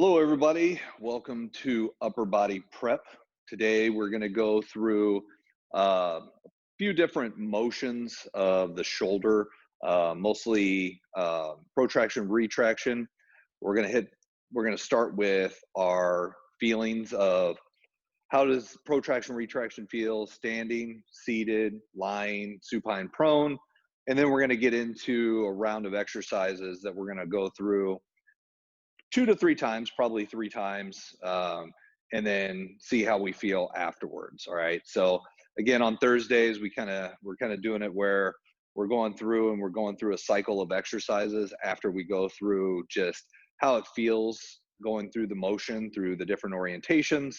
Hello, everybody. Welcome to Upper Body Prep. Today, we're going to go through a few different motions of the shoulder, mostly protraction, retraction. We're going to start with our feelings of how does protraction, retraction feel standing, seated, lying, supine, prone. And then we're going to get into a round of exercises that we're going to go through 2 to 3 times, probably 3 times, and then see how we feel afterwards. All right. So again, on Thursdays, we're kind of doing it where we're going through a cycle of exercises after we go through just how it feels going through the motion, through the different orientations.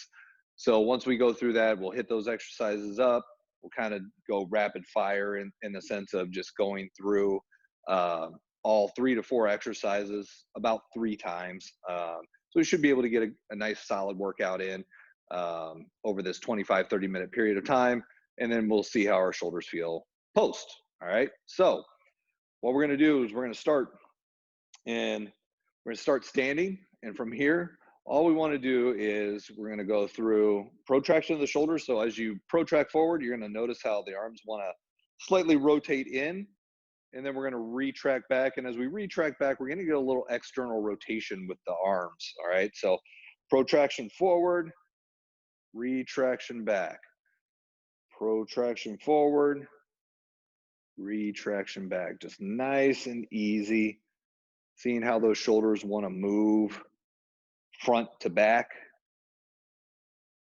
So once we go through that, we'll hit those exercises up. We'll kind of go rapid fire in the sense of just going through all 3 to 4 exercises about 3 times. So we should be able to get a nice solid workout in over this 25-30 minute period of time. And then we'll see how our shoulders feel post. All right. So what we're going to do is we're going to start standing. And from here, all we want to do is we're going to go through protraction of the shoulders. So as you protract forward, you're going to notice how the arms want to slightly rotate in. And then we're going to retract back. And as we retract back, we're going to get a little external rotation with the arms. All right. So protraction forward, retraction back, protraction forward, retraction back. Just nice and easy. Seeing how those shoulders want to move front to back.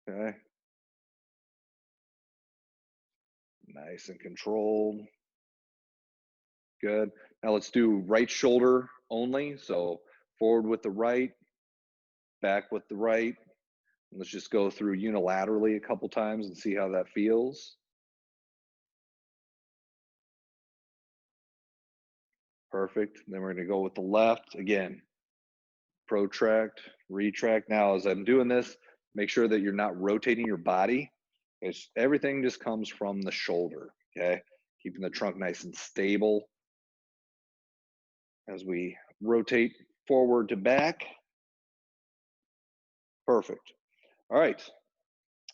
Okay. Nice and controlled. Good. Now let's do right shoulder only. So forward with the right, back with the right. And let's just go through unilaterally a couple times and see how that feels. Perfect. Then we're going to go with the left again. Protract, retract. Now, as I'm doing this, make sure that you're not rotating your body. Everything just comes from the shoulder. Okay. Keeping the trunk nice and stable. As we rotate forward to back. Perfect. All right,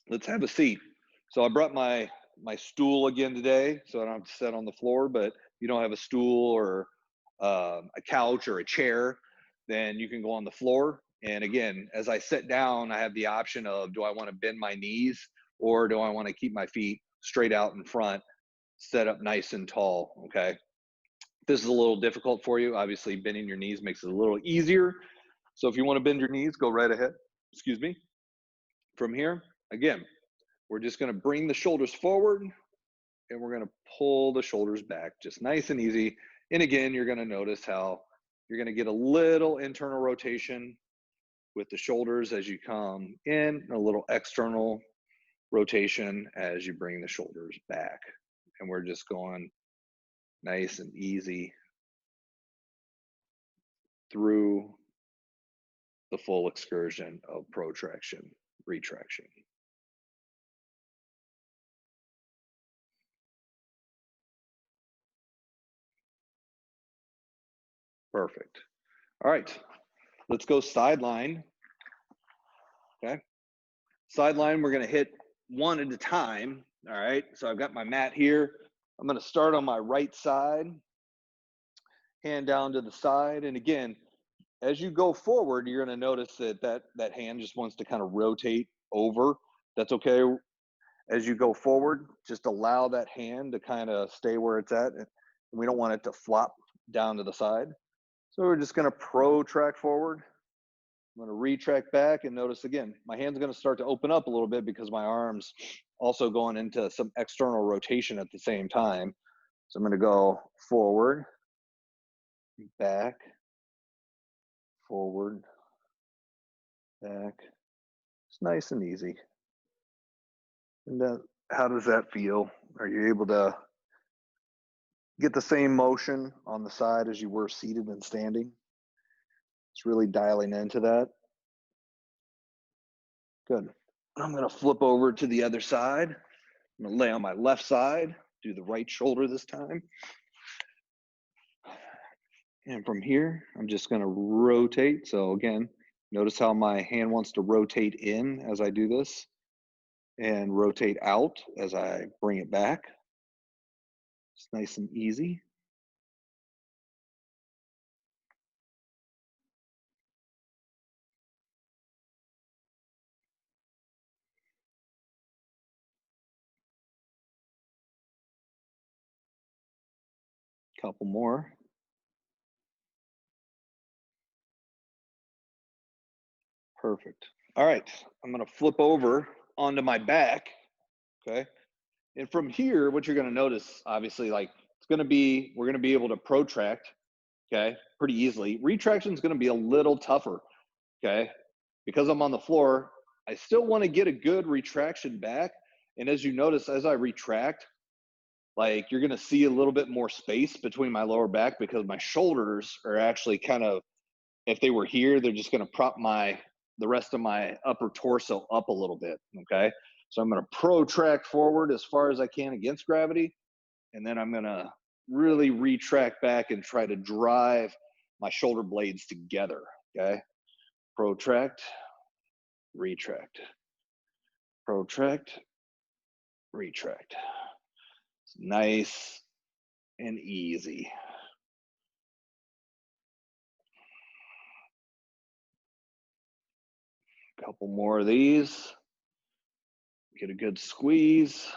let's have a seat. So I brought my stool again today, so I don't have to sit on the floor, but if you don't have a stool or a couch or a chair, then you can go on the floor. And again, as I sit down, I have the option of, do I want to bend my knees or do I want to keep my feet straight out in front, set up nice and tall, okay? This is a little difficult for you. Obviously, bending your knees makes it a little easier. So if you want to bend your knees, go right ahead. Excuse me. From here, again, we're just going to bring the shoulders forward and we're going to pull the shoulders back, just nice and easy. And again, you're going to notice how you're going to get a little internal rotation with the shoulders as you come in, a little external rotation as you bring the shoulders back. And we're just going nice and easy through the full excursion of protraction, retraction. Perfect. All right, let's go sideline. Okay. Sideline, we're going to hit one at a time. All right. So I've got my mat here. I'm going to start on my right side, hand down to the side. And again, as you go forward, you're going to notice that hand just wants to kind of rotate over. That's okay. As you go forward, just allow that hand to kind of stay where it's at. And we don't want it to flop down to the side. So we're just going to protract forward. I'm going to retract back and notice again, my hand's going to start to open up a little bit because my arm's also going into some external rotation at the same time. So I'm going to go forward, back, forward, back. It's nice and easy. And then how does that feel? Are you able to get the same motion on the side as you were seated and standing? It's really dialing into that. Good. I'm going to flip over to the other side. I'm going to lay on my left side, do the right shoulder this time. And from here, I'm just going to rotate. So again, Notice how my hand wants to rotate in as I do this and rotate out as I bring it back. It's nice and easy. Couple more. Perfect. All right, I'm gonna flip over onto my back, okay? And from here, what you're gonna notice, obviously, like we're gonna be able to protract, okay, pretty easily. Retraction is gonna be a little tougher, okay? Because I'm on the floor, I still wanna get a good retraction back. And as you notice, as I retract, like you're gonna see a little bit more space between my lower back because my shoulders are actually kind of, if they were here, they're just gonna prop the rest of my upper torso up a little bit, okay? So I'm gonna protract forward as far as I can against gravity, and then I'm gonna really retract back and try to drive my shoulder blades together, okay? Protract, retract, protract, retract. It's nice and easy. Couple more of these. Get a good squeeze.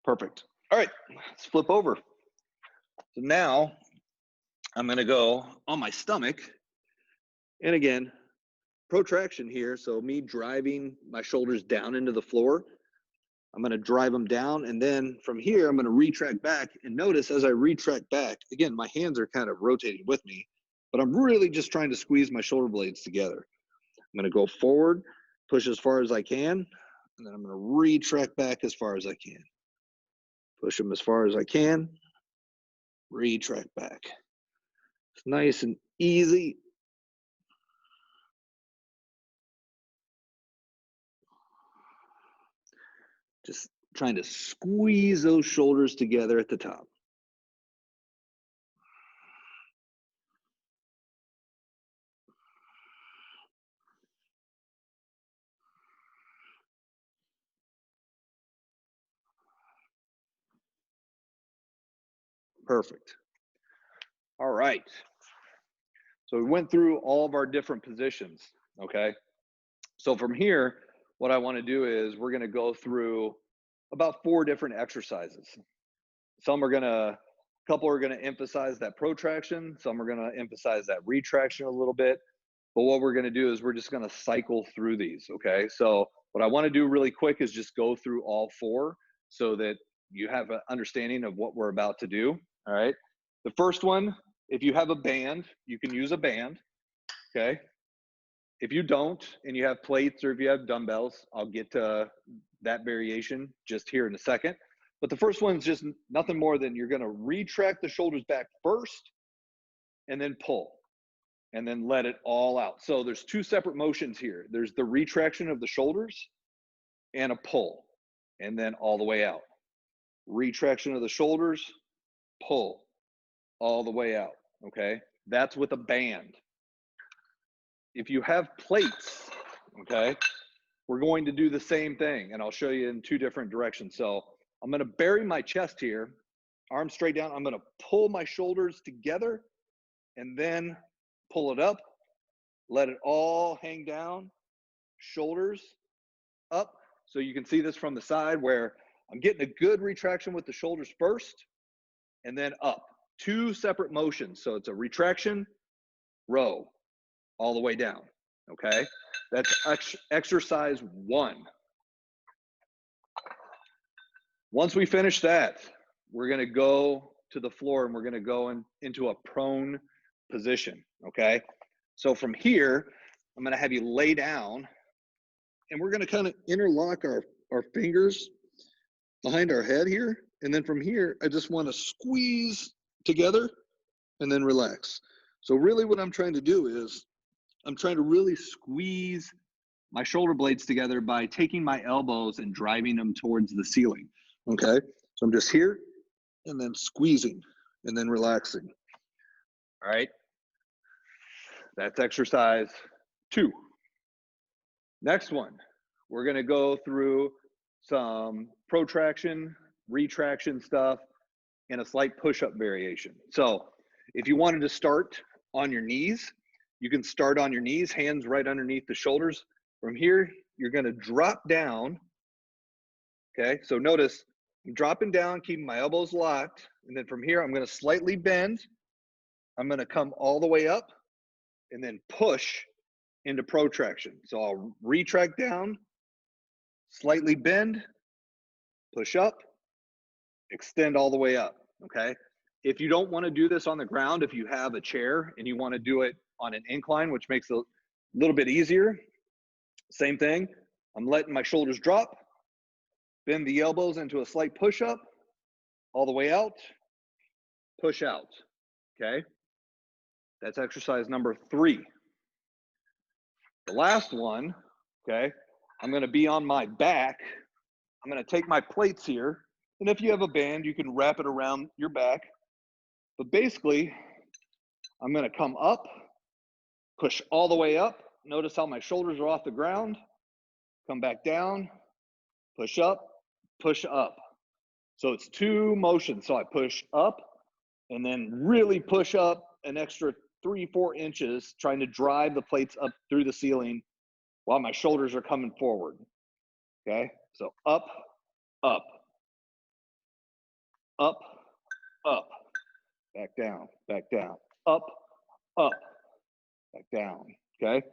Perfect. All right, let's flip over. So now I'm gonna go on my stomach. And again, protraction here. So me driving my shoulders down into the floor. I'm gonna drive them down. And then from here, I'm gonna retract back. And notice as I retract back, again, my hands are kind of rotating with me, but I'm really just trying to squeeze my shoulder blades together. I'm gonna go forward, push as far as I can, and then I'm gonna retract back as far as I can. Push them as far as I can, retract back. It's nice and easy. Just trying to squeeze those shoulders together at the top. Perfect. All right. So we went through all of our different positions, okay? So from here, what I want to do is we're going to go through about 4 different exercises. Some are going to, a couple are going to emphasize that protraction, some are going to emphasize that retraction a little bit. But what we're going to do is we're just going to cycle through these, okay? So what I want to do really quick is just go through all 4 so that you have an understanding of what we're about to do, all right? The first one, if you have a band, you can use a band, okay? If you don't, and you have plates or if you have dumbbells, I'll get to that variation just here in a second. But the first one's just nothing more than you're gonna retract the shoulders back first and then pull and then let it all out. So there's 2 separate motions here. There's the retraction of the shoulders and a pull and then all the way out. Retraction of the shoulders, pull all the way out, okay? That's with a band. If you have plates, okay, we're going to do the same thing, and I'll show you in 2 different directions. So I'm gonna bury my chest here, arms straight down. I'm gonna pull my shoulders together and then pull it up, let it all hang down, shoulders up. So you can see this from the side where I'm getting a good retraction with the shoulders first and then up. 2 separate motions. So it's a retraction, row, all the way down, okay? That's exercise 1. Once we finish that, we're gonna go to the floor and we're gonna go into a prone position, okay? So from here, I'm gonna have you lay down and we're gonna kind of interlock our fingers behind our head here. And then from here, I just wanna squeeze together and then relax. So really what I'm trying to do is I'm trying to really squeeze my shoulder blades together by taking my elbows and driving them towards the ceiling, okay? So I'm just here and then squeezing and then relaxing, all right? That's exercise 2. Next one, we're going to go through some protraction, retraction stuff, and a slight push-up variation. So if you wanted to start on your knees, you can start on your knees, hands right underneath the shoulders. From here, you're going to drop down. Okay, so notice I'm dropping down, keeping my elbows locked. And then from here, I'm going to slightly bend. I'm going to come all the way up and then push into protraction. So I'll retract down, slightly bend, push up, extend all the way up, okay? If you don't want to do this on the ground, if you have a chair and you want to do it on an incline, which makes it a little bit easier, same thing. I'm letting my shoulders drop, bend the elbows into a slight push up, all the way out, push out, okay? That's exercise number 3. The last one, okay, I'm going to be on my back. I'm going to take my plates here. And if you have a band, you can wrap it around your back. But basically, I'm going to come up, push all the way up. Notice how my shoulders are off the ground. Come back down, push up, push up. So it's 2 motions. So I push up and then really push up an extra 3-4 inches, trying to drive the plates up through the ceiling while my shoulders are coming forward. Okay, so up, up, up, up, back down, up, back down. Okay,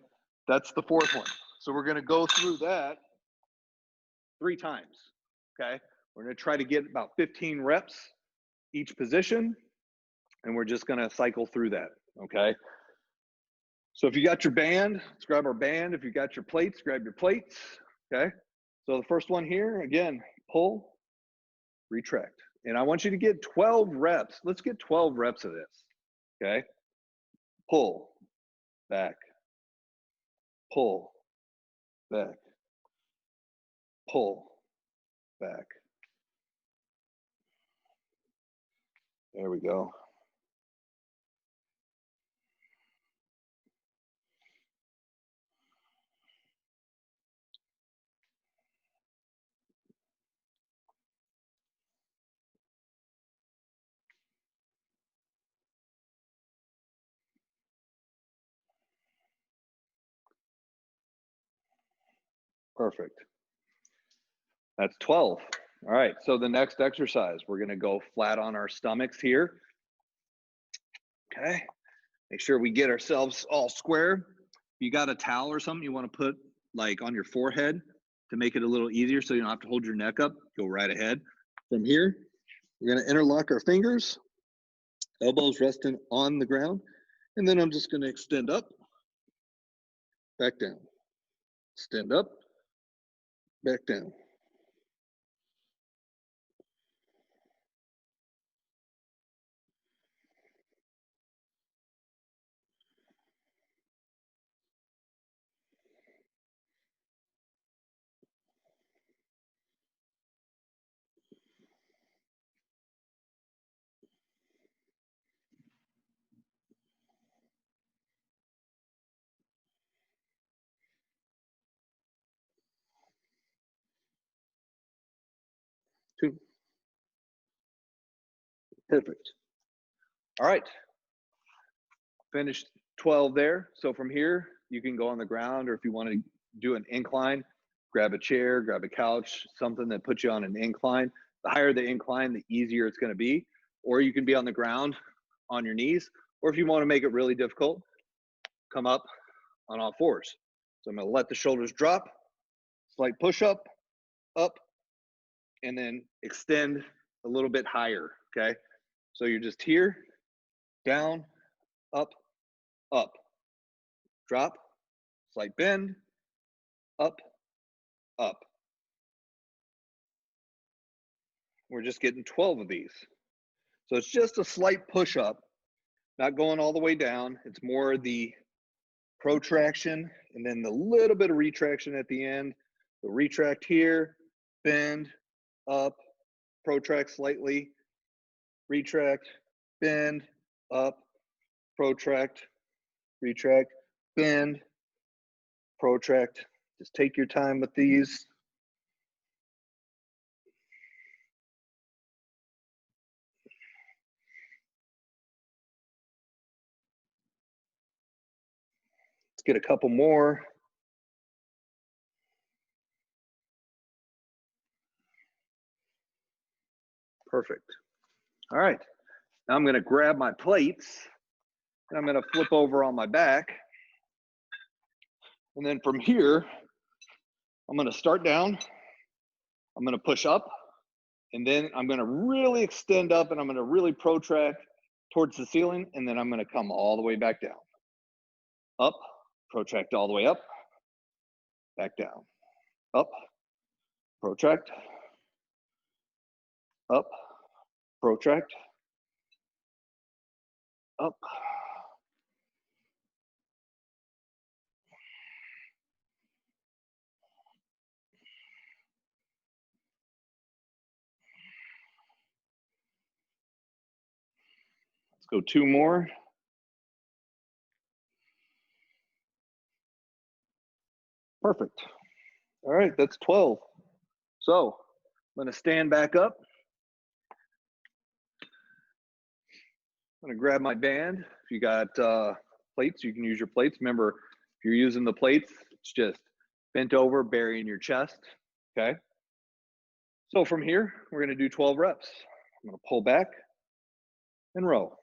that's the 4th one. So we're going to go through that 3 times. Okay, we're going to try to get about 15 reps each position, and we're just going to cycle through that. Okay, so if you got your band, let's grab our band. If you got your plates, grab your plates. Okay, so the first one here, again, pull, retract. And I want you to get 12 reps. Let's get 12 reps of this. Okay, pull, back, pull, back, pull, back. There we go. Perfect. That's 12. All right, so the next exercise, we're gonna go flat on our stomachs here. Okay, make sure we get ourselves all square. If you got a towel or something you wanna put like on your forehead to make it a little easier so you don't have to hold your neck up, go right ahead. From here, we're gonna interlock our fingers, elbows resting on the ground, and then I'm just gonna extend up, back down, extend up, back down. Two. Perfect. All right, finished 12 there. So from here, you can go on the ground, or if you want to do an incline, grab a chair, grab a couch, something that puts you on an incline. The higher the incline, the easier it's going to be. Or you can be on the ground on your knees, or if you want to make it really difficult, come up on all 4s. So I'm going to let the shoulders drop, slight push up, and then extend a little bit higher. Okay, so you're just here, down, up, drop, slight bend, up. We're just getting 12 of these. So it's just a slight push up, not going all the way down. It's more the protraction and then the little bit of retraction at the end. So retract here, bend, up, protract slightly, retract, bend, up, protract, retract, bend, protract. Just take your time with these. Let's get a couple more. Perfect. All right. Now I'm going to grab my plates and I'm going to flip over on my back. And then from here, I'm going to start down. I'm going to push up. And then I'm going to really extend up and I'm going to really protract towards the ceiling. And then I'm going to come all the way back down. Up, protract all the way up, back down. Up, protract, up, protract, up. Let's go 2 more. Perfect. All right, that's 12. So I'm going to stand back up. I'm going to grab my band. If you got plates, you can use your plates. Remember, if you're using the plates, it's just bent over, burying your chest. Okay. So from here, we're going to do 12 reps. I'm going to pull back and row.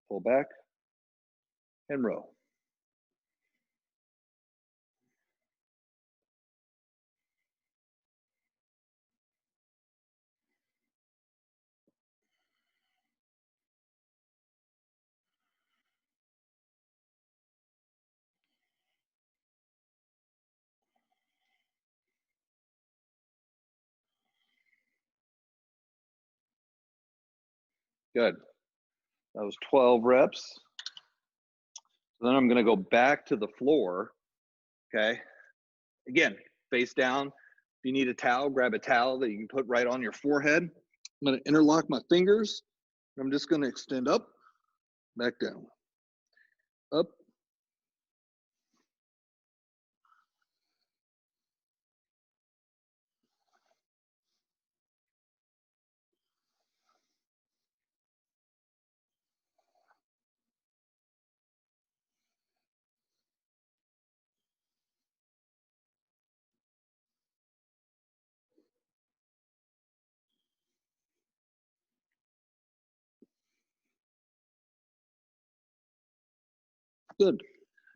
Pull back and row. Good. That was 12 reps. Then I'm going to go back to the floor. Okay. Again, face down. If you need a towel, grab a towel that you can put right on your forehead. I'm going to interlock my fingers. I'm just going to extend up, back down, up. Good.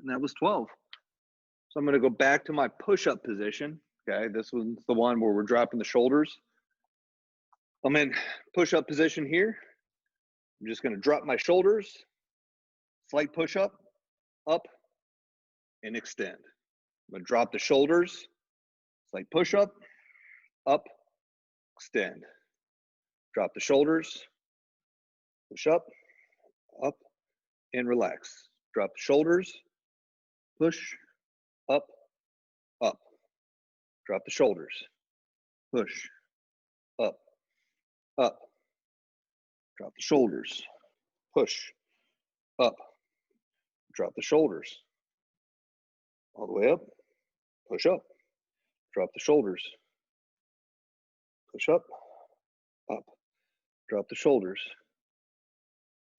And that was 12. So I'm going to go back to my push-up position. Okay, this one's the one where we're dropping the shoulders. I'm in push-up position here. I'm just going to drop my shoulders, slight push-up, up, and extend. I'm going to drop the shoulders, slight push-up, up, extend. Drop the shoulders, push up, and relax. Drop the shoulders, push, up, up. Drop the shoulders, push, up, up. Drop the shoulders, push, up. Drop the shoulders, all the way up, push up. Drop the shoulders, push up, up. Drop the shoulders,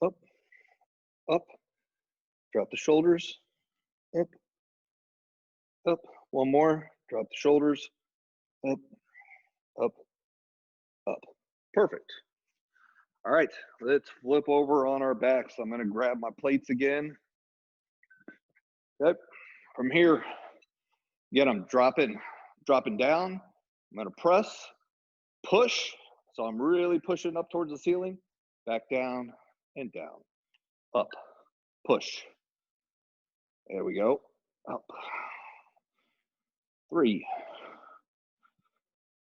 up, up. Drop the shoulders, up, up. One more, drop the shoulders, up, up, up. Perfect. All right, let's flip over on our backs. I'm gonna grab my plates again. Yep. From here, again, I'm dropping down. I'm gonna press, push. So I'm really pushing up towards the ceiling, back down and down, up, push. There we go, up. 3,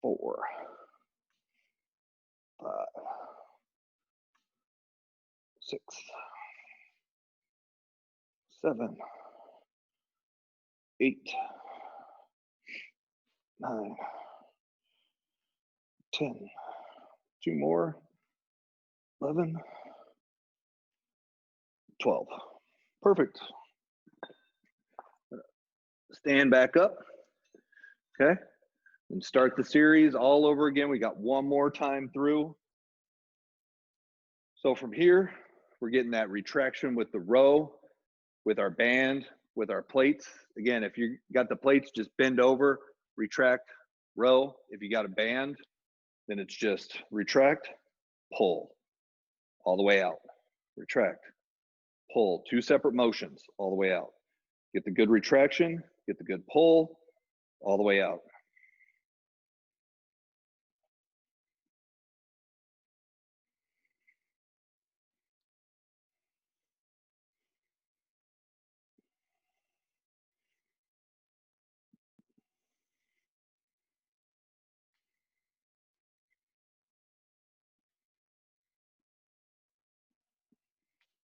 4, 5, 6, 7, 8, 9, 10. 2 more. 11, 12. Perfect. Stand back up. Okay. And start the series all over again. We got one more time through. So from here, we're getting that retraction with the row, with our band, with our plates. Again, if you got the plates, just bend over, retract, row. If you got a band, then it's just retract, pull, all the way out. Retract, pull, two separate motions all the way out. Get the good retraction, get the good pull, all the way out.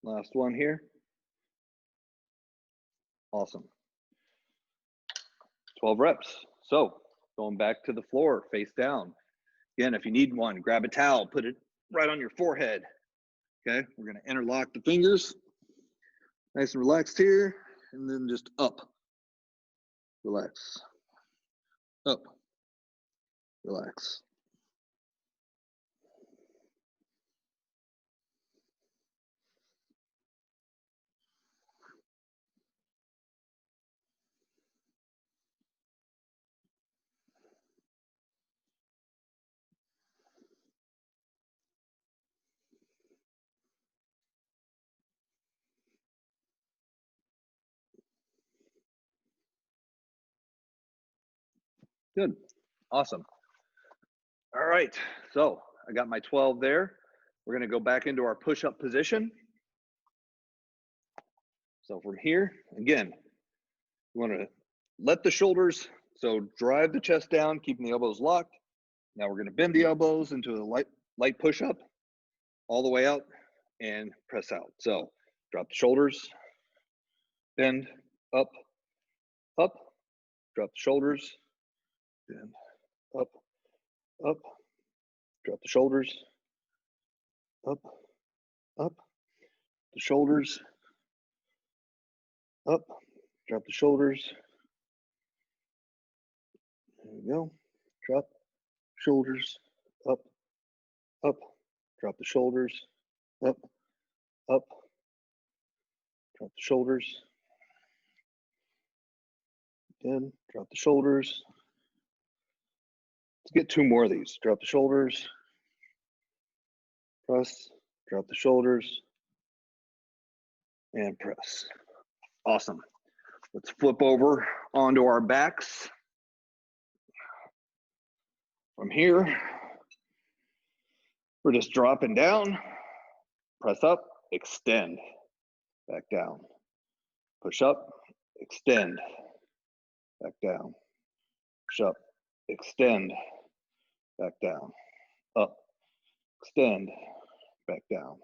Last one here. Awesome. 12 reps. So going back to the floor, face down. Again, if you need one, grab a towel, put it right on your forehead. Okay, we're gonna interlock the fingers. Nice and relaxed here, and then just up. Relax. Up. Relax. Good. Awesome. All right. So I got my 12 there. We're going to go back into our push-up position. So from here, again, you want to let the shoulders, so drive the chest down, keeping the elbows locked. Now we're going to bend the elbows into a light push-up all the way out and press out. So drop the shoulders, bend, up, up, drop the shoulders, bend, up, up, drop the shoulders, up, up, the shoulders, up, drop the shoulders. There we go. Drop, shoulders, up, up, drop the shoulders, up, up, drop the shoulders, then drop the shoulders. Let's get two more of these. Drop the shoulders, press, drop the shoulders, and press. Awesome. Let's flip over onto our backs. From here, we're just dropping down, press up, extend, back down, push up, extend, back down, push up, extend, back down, up, extend, back down.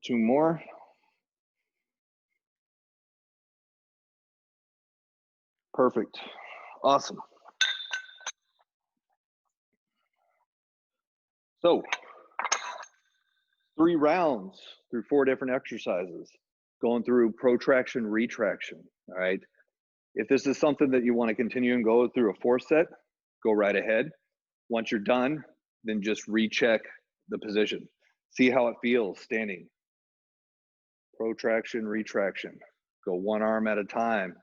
Two more. Perfect. Awesome. So 3 rounds through 4 different exercises, going through protraction, retraction. All right. If this is something that you want to continue and go through a 4th set, go right ahead. Once you're done, then just recheck the position. See how it feels standing. Protraction, retraction. Go one arm at a time.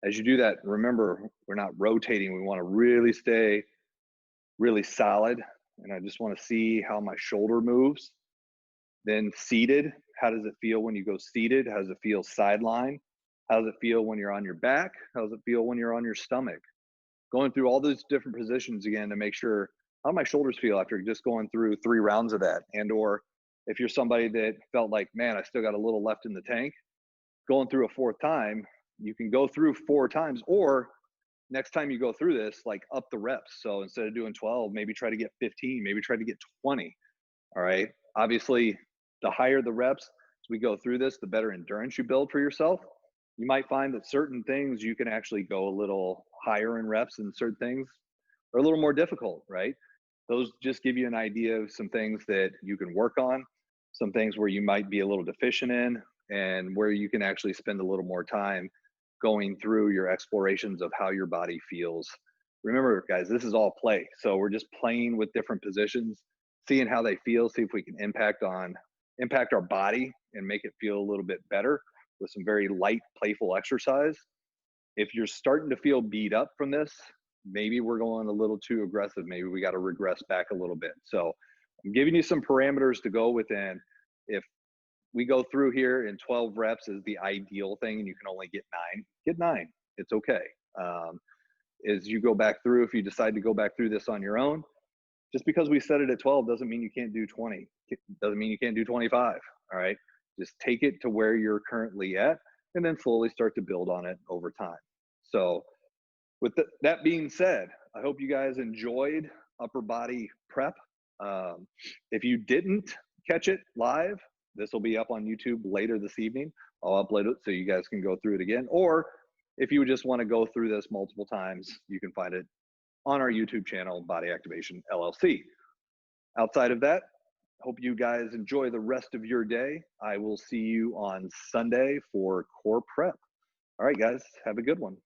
As you do that, remember, we're not rotating. We want to really stay really solid. And I just want to see how my shoulder moves. Then seated, how does it feel when you go seated? How does it feel sideline? How does it feel when you're on your back? How does it feel when you're on your stomach? Going through all those different positions again to make sure how my shoulders feel after just going through 3 rounds of that. And or if you're somebody that felt like, man, I still got a little left in the tank, going through a 4th time, you can go through 4 times, or next time you go through this, like up the reps. So instead of doing 12, maybe try to get 15, maybe try to get 20. All right. Obviously, the higher the reps as we go through this, the better endurance you build for yourself. You might find that certain things you can actually go a little higher in reps, and certain things are a little more difficult, right? Those just give you an idea of some things that you can work on, some things where you might be a little deficient in, and where you can actually spend a little more time going through your explorations of how your body feels. Remember, guys, this is all play. So we're just playing with different positions, seeing how they feel, see if we can impact our body and make it feel a little bit better with some very light, playful exercise. If you're starting to feel beat up from this, maybe we're going a little too aggressive. Maybe we got to regress back a little bit. So I'm giving you some parameters to go within. If we go through here in 12 reps is the ideal thing, and you can only get 9. It's okay. As you go back through, if you decide to go back through this on your own, just because we set it at 12 doesn't mean you can't do 20. It doesn't mean you can't do 25. All right. Just take it to where you're currently at and then slowly start to build on it over time. So with that being said, I hope you guys enjoyed upper body prep. If you didn't catch it live, this will be up on YouTube later this evening. I'll upload it so you guys can go through it again. Or if you just want to go through this multiple times, you can find it on our YouTube channel, Body Activation LLC. Outside of that, hope you guys enjoy the rest of your day. I will see you on Sunday for core prep. All right, guys, have a good one.